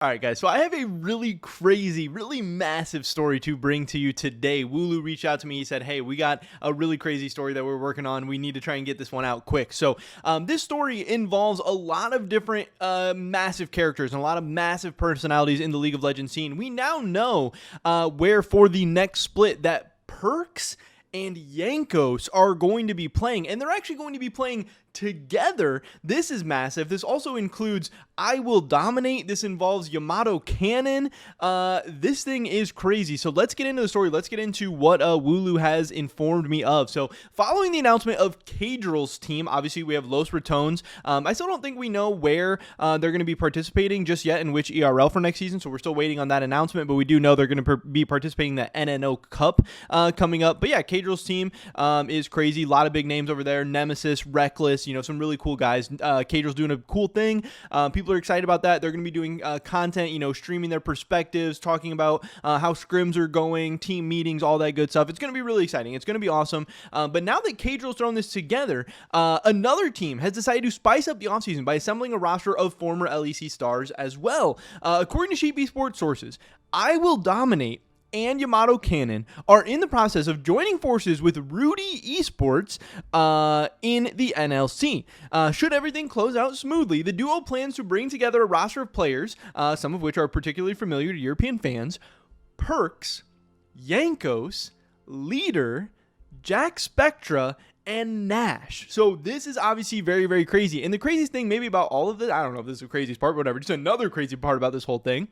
All right, guys, so I have a really crazy, really massive story to bring to you today. Wooloo reached out to me. He said, hey, we got a really crazy story that we're working on. We need to try and get this one out quick. So this story involves a lot of different massive characters and a lot of massive personalities in the League of Legends scene. We now know where for the next split that Perkz and Jankos are going to be playing, and they're actually going to be playing together. This is massive. This also includes I Will Dominate. This involves Yamato Cannon. This thing is crazy. So let's get into the story. Let's get into what Wooloo has informed me of. So following the announcement of Kadrill's team, obviously we have Los Ratones. I still don't think we know where they're going to be participating just yet, in which ERL for next season. So we're still waiting on that announcement, but we do know they're going to be participating in the NNO Cup coming up. But yeah, Kadrill's team is crazy. A lot of big names over there. Nemesis, Reckless, some really cool guys. Kadrill's doing a cool thing. People are excited about that. They're going to be doing content, streaming their perspectives, talking about how scrims are going, team meetings, all that good stuff. It's going to be really exciting. It's going to be awesome. But now that Kadrill's thrown this together, another team has decided to spice up the offseason by assembling a roster of former LEC stars as well. According to shakeup Esports sources, I Will Dominate and Yamato Cannon are in the process of joining forces with Ruddy Esports in the NLC. Should everything close out smoothly, the duo plans to bring together a roster of players, some of which are particularly familiar to European fans: Perkz, Jankos, Leader, Jack Spectra, and Nash. So this is obviously very, very crazy. And the craziest thing maybe about all of this, I don't know if this is the craziest part, but whatever, just another crazy part about this whole thing,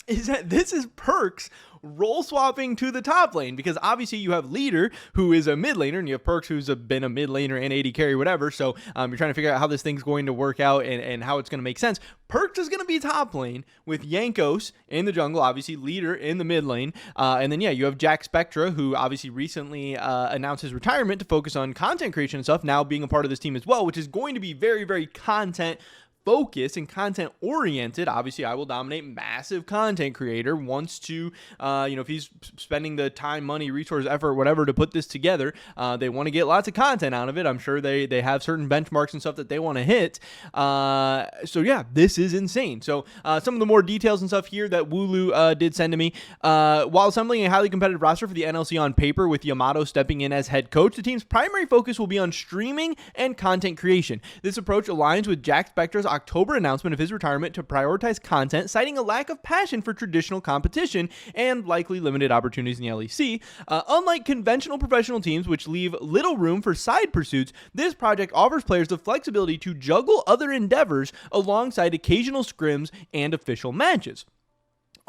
is that this is Perkz role swapping to the top lane, because obviously you have Leader, who is a mid laner, and you have Perkz, who's been a mid laner and AD carry, whatever. So you're trying to figure out how this thing's going to work out and how it's going to make sense. Perkz is going to be top lane with Jankos in the jungle, obviously Leader in the mid lane, and then yeah, you have Jack Spectra, who obviously recently announced his retirement to focus on content creation and stuff, now being a part of this team as well, which is going to be very, very content focused and content oriented. Obviously, I Will Dominate, massive content creator, wants to, if he's spending the time, money, resource, effort, whatever to put this together, they want to get lots of content out of it. I'm sure they have certain benchmarks and stuff that they want to hit. So yeah, this is insane. So some of the more details and stuff here that Wooloo did send to me. While assembling a highly competitive roster for the NLC on paper with Yamato stepping in as head coach, the team's primary focus will be on streaming and content creation. This approach aligns with Jack Spectra's October announcement of his retirement to prioritize content, citing a lack of passion for traditional competition and likely limited opportunities in the LEC. Unlike conventional professional teams, which leave little room for side pursuits, this project offers players the flexibility to juggle other endeavors alongside occasional scrims and official matches.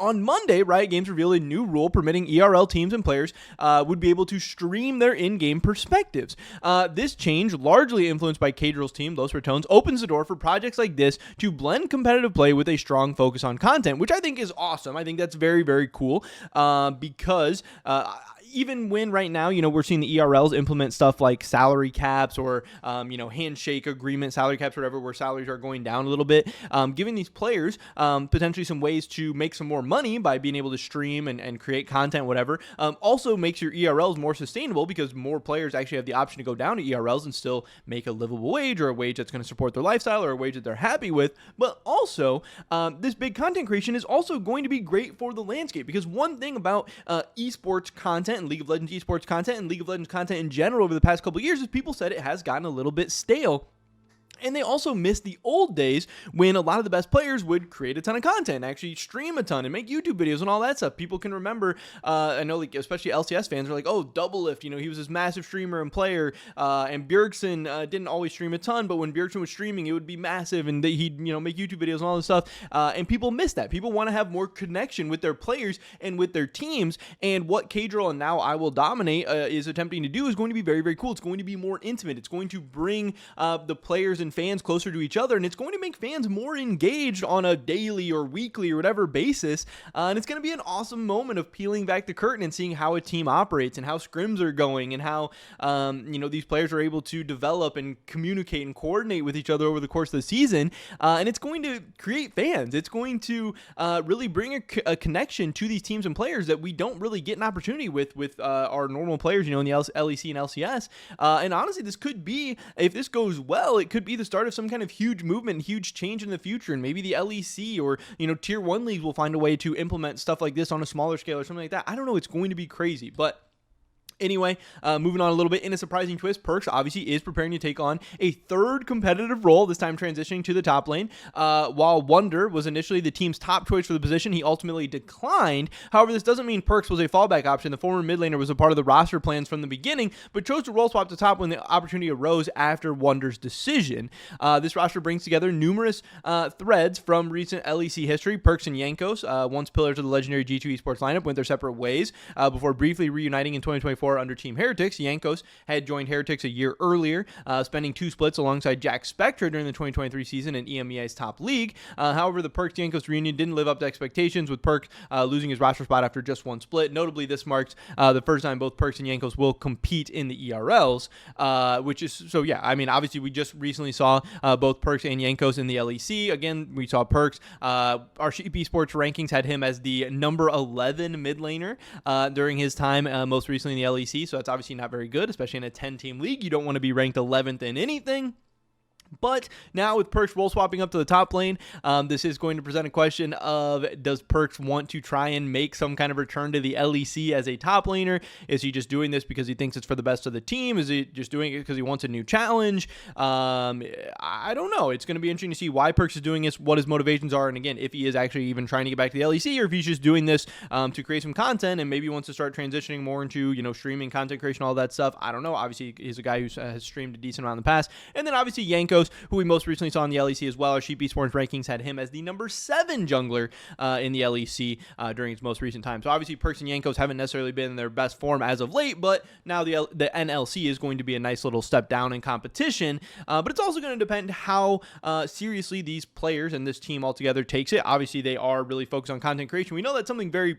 On Monday, Riot Games revealed a new rule permitting ERL teams and players would be able to stream their in-game perspectives. This change, largely influenced by Kadrill's team, Los Ratones, opens the door for projects like this to blend competitive play with a strong focus on content, which I think is awesome. I think that's very, very cool because even when right now, we're seeing the ERLs implement stuff like salary caps or, handshake agreement, salary caps, whatever, where salaries are going down a little bit, giving these players potentially some ways to make some more money by being able to stream and create content, whatever, also makes your ERLs more sustainable because more players actually have the option to go down to ERLs and still make a livable wage or a wage that's going to support their lifestyle or a wage that they're happy with. But also, this big content creation is also going to be great for the landscape, because one thing about esports content and League of Legends esports content and League of Legends content in general over the past couple of years is people said it has gotten a little bit stale. And they also missed the old days when a lot of the best players would create a ton of content, actually stream a ton and make YouTube videos and all that stuff. People can remember, I know, like, especially LCS fans are like, oh, Doublelift, he was this massive streamer and player, and Bjergsen didn't always stream a ton, but when Bjergsen was streaming, it would be massive, and he'd, make YouTube videos and all this stuff, and people miss that. People want to have more connection with their players and with their teams, and what Kadrill and now I Will Dominate is attempting to do is going to be very, very cool. It's going to be more intimate. It's going to bring the players and fans closer to each other, and it's going to make fans more engaged on a daily or weekly or whatever basis, and it's going to be an awesome moment of peeling back the curtain and seeing how a team operates and how scrims are going and how these players are able to develop and communicate and coordinate with each other over the course of the season, and it's going to create fans. It's going to really bring a connection to these teams and players that we don't really get an opportunity with our normal players, in the LEC and LCS, and honestly, this could be, if this goes well, it could be the start of some kind of huge movement, huge change in the future, and maybe the LEC or, tier 1 leagues will find a way to implement stuff like this on a smaller scale or something like that. I don't know. It's going to be crazy, but anyway, moving on a little bit, in a surprising twist, Perkz obviously is preparing to take on a third competitive role, this time transitioning to the top lane. While Wunder was initially the team's top choice for the position, he ultimately declined. However, this doesn't mean Perkz was a fallback option. The former mid laner was a part of the roster plans from the beginning, but chose to role swap to top when the opportunity arose after Wunder's decision. This roster brings together numerous threads from recent LEC history. Perkz and Jankos, once pillars of the legendary G2 Esports lineup, went their separate ways before briefly reuniting in 2024 under Team Heretics. Jankos had joined Heretics a year earlier, spending 2 splits alongside Jack Spectre during the 2023 season in EMEA's top league. However, the Perkz Jankos reunion didn't live up to expectations, with Perkz losing his roster spot after just 1 split. Notably, this marks the first time both Perkz and Jankos will compete in the ERLs, which is, so yeah, I mean, obviously we just recently saw both Perkz and Jankos in the LEC. Again, we saw Perkz. Our Sheep Esports rankings had him as the number 11 mid laner during his time most recently in the LEC. So that's obviously not very good, especially in a 10-team league. You don't want to be ranked 11th in anything. But now with Perkz role swapping up to the top lane, this is going to present a question of, does Perkz want to try and make some kind of return to the LEC as a top laner? Is he just doing this because he thinks it's for the best of the team? Is he just doing it because he wants a new challenge? I don't know. It's going to be interesting to see why Perkz is doing this, what his motivations are, and again, if he is actually even trying to get back to the LEC, or if he's just doing this to create some content and maybe wants to start transitioning more into, streaming, content creation, all that stuff. I don't know. Obviously, he's a guy who has streamed a decent amount in the past. And then obviously Jankos, who we most recently saw in the LEC as well. Our Sheep Esports rankings had him as the number 7 jungler in the LEC during his most recent time. So obviously Perkz and Jankos haven't necessarily been in their best form as of late, but now the NLC is going to be a nice little step down in competition. But it's also going to depend how seriously these players and this team altogether takes it. Obviously they are really focused on content creation. We know that's something very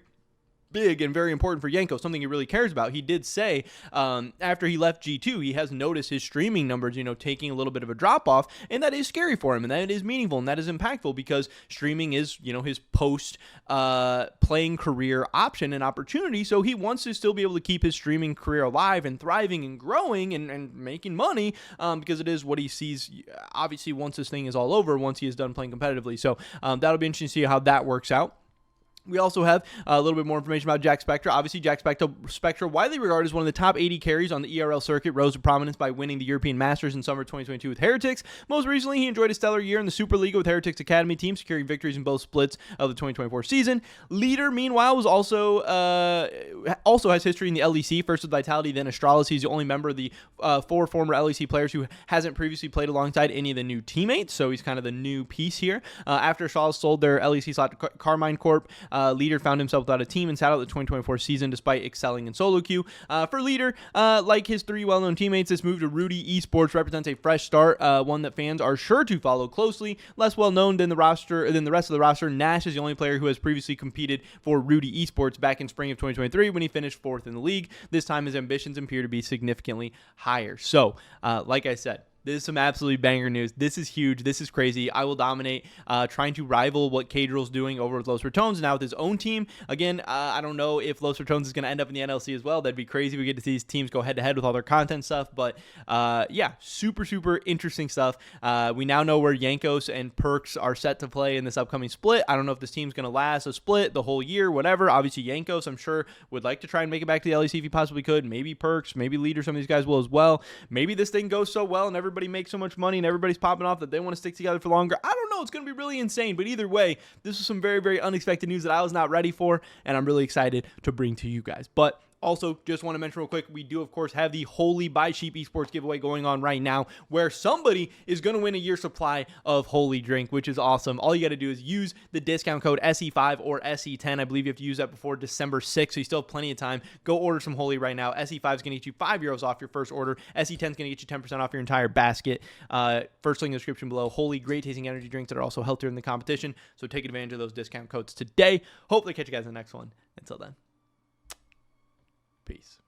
big and very important for Jankos, something he really cares about. He did say after he left G2, he has noticed his streaming numbers, taking a little bit of a drop off, and that is scary for him, and that is meaningful, and that is impactful, because streaming is, his post playing career option and opportunity. So he wants to still be able to keep his streaming career alive and thriving and growing and making money, because it is what he sees, obviously, once this thing is all over, once he is done playing competitively. So that'll be interesting to see how that works out. We also have a little bit more information about Jack Spectre. Obviously, Jack Spectre, widely regarded as one of the top 80 carries on the ERL circuit, rose to prominence by winning the European Masters in summer 2022 with Heretics. Most recently, he enjoyed a stellar year in the Super League with Heretics Academy team, securing victories in both splits of the 2024 season. Leader, meanwhile, was also has history in the LEC, first with Vitality, then Astralis. He's the only member of the 4 former LEC players who hasn't previously played alongside any of the new teammates, so he's kind of the new piece here. After Astralis sold their LEC slot to Carmine Corp, Leader found himself without a team and sat out the 2024 season despite excelling in solo queue. For Leader, like his 3 well-known teammates, this move to Ruddy Esports represents a fresh start, one that fans are sure to follow closely. Less well-known than the rest of the roster, Nash is the only player who has previously competed for Ruddy Esports back in spring of 2023 when he finished 4th in the league. This time his ambitions appear to be significantly higher. So, like I said, this is some absolutely banger news. This is huge. This is crazy. I will dominate, trying to rival what Kadril's doing over with Los Ratones now with his own team. Again, I don't know if Los Ratones is going to end up in the NLC as well. That'd be crazy. We get to see these teams go head-to-head with all their content stuff. But, yeah, super, super interesting stuff. We now know where Jankos and Perkz are set to play in this upcoming split. I don't know if this team's going to last a split the whole year, whatever. Obviously, Jankos, I'm sure, would like to try and make it back to the LEC if he possibly could. Maybe Perkz, maybe Leader, some of these guys will as well. Maybe this thing goes so well and everybody makes so much money and everybody's popping off that they want to stick together for longer. I don't know. It's going to be really insane. But either way, this was some very, very unexpected news that I was not ready for, and I'm really excited to bring to you guys. But also, just want to mention real quick, we do, of course, have the Holy by Sheep Esports giveaway going on right now, where somebody is going to win a year's supply of Holy Drink, which is awesome. All you got to do is use the discount code SE5 or SE10. I believe you have to use that before December 6th, so you still have plenty of time. Go order some Holy right now. SE5 is going to get you €5 off your first order. SE10 is going to get you 10% off your entire basket. First link in the description below. Holy, great tasting energy drinks that are also healthier in the competition, so take advantage of those discount codes today. Hopefully catch you guys in the next one. Until then. Peace.